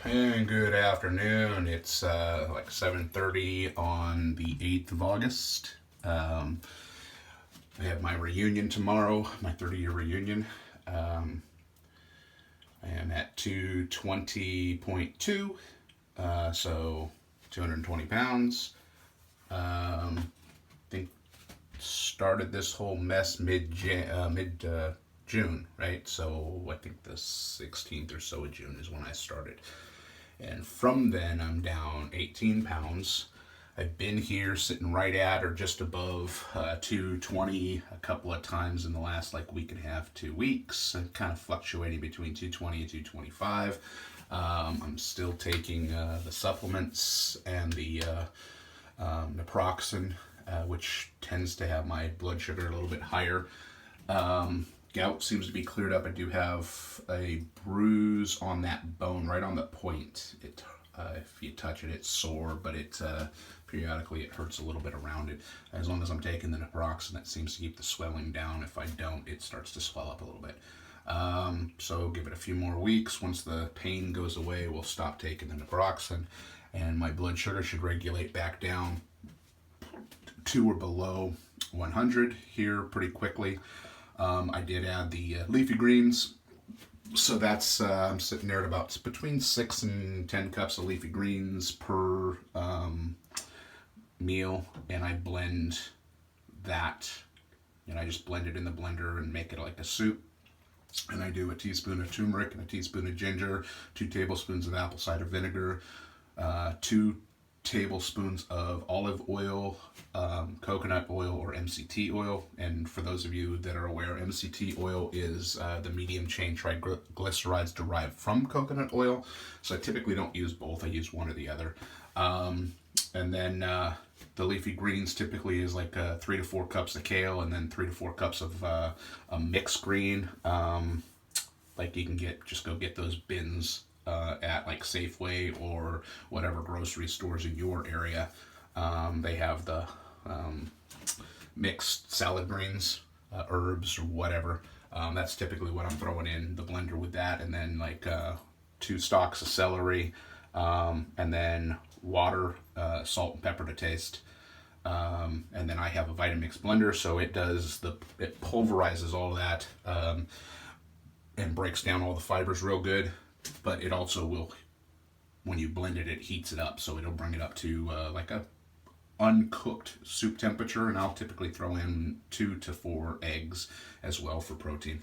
And good afternoon. It's like 7:30 on the 8th of August. I have my reunion tomorrow, my 30-year reunion. I am at 220.2, so 220 pounds. I think started this whole mess mid June, right? So I think the 16th or so of June is when I started. And from then, I'm down 18 pounds. I've been here sitting right at or just above 220 a couple of times in the last like week and a half, 2 weeks. I'm kind of fluctuating between 220 and 225. I'm still taking the supplements and the naproxen, which tends to have my blood sugar a little bit higher. Gout seems to be cleared up. I do have a bruise on that bone, right on the point. It, if you touch it, it's sore, but it periodically it hurts a little bit around it. As long as I'm taking the naproxen, that seems to keep the swelling down. If I don't, it starts to swell up a little bit. So give it a few more weeks. Once the pain goes away, we'll stop taking the naproxen, and my blood sugar should regulate back down to or below 100 here pretty quickly. I did add the leafy greens, so that's I'm sitting there at about between 6 and 10 cups of leafy greens per meal, and I blend that, and I just blend it in the blender and make it like a soup. And I do a teaspoon of turmeric and a teaspoon of ginger, 2 tablespoons of apple cider vinegar, 2 tablespoons of olive oil, coconut oil, or MCT oil. And for those of you that are aware, MCT oil is the medium chain triglycerides derived from coconut oil. So I typically don't use both. I use one or the other. And then the leafy greens typically is like 3 to 4 cups of kale, and then 3 to 4 cups of a mixed green. Like you can just go get those bins at like Safeway or whatever grocery stores in your area. They have the mixed salad greens, herbs, or whatever. That's typically what I'm throwing in the blender with that, and then like 2 stalks of celery, and then water, salt and pepper to taste. And then I have a Vitamix blender, so it pulverizes all of that and breaks down all the fibers real good. But it also will, when you blend it, it heats it up, so it'll bring it up to like a uncooked soup temperature. And I'll typically throw in 2 to 4 eggs as well for protein.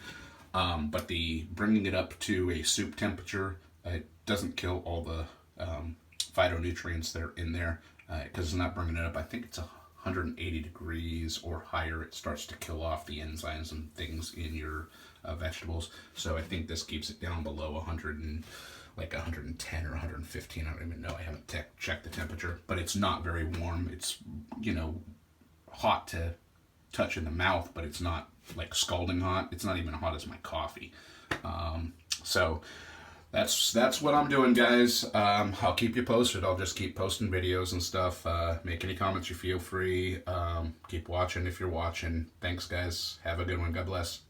But the bringing it up to a soup temperature, it doesn't kill all the phytonutrients that are in there, because it's not bringing it up. I think it's 180 degrees or higher. It starts to kill off the enzymes and things in your vegetables. So I think this keeps it down below 100 and like 110 or 115. I don't even know. I haven't checked the temperature, but it's not very warm. It's, hot to touch in the mouth, but it's not like scalding hot. It's not even hot as my coffee. So that's what I'm doing, guys. I'll keep you posted. I'll just keep posting videos and stuff. Make any comments you feel free. Keep watching if you're watching. Thanks, guys. Have a good one. God bless.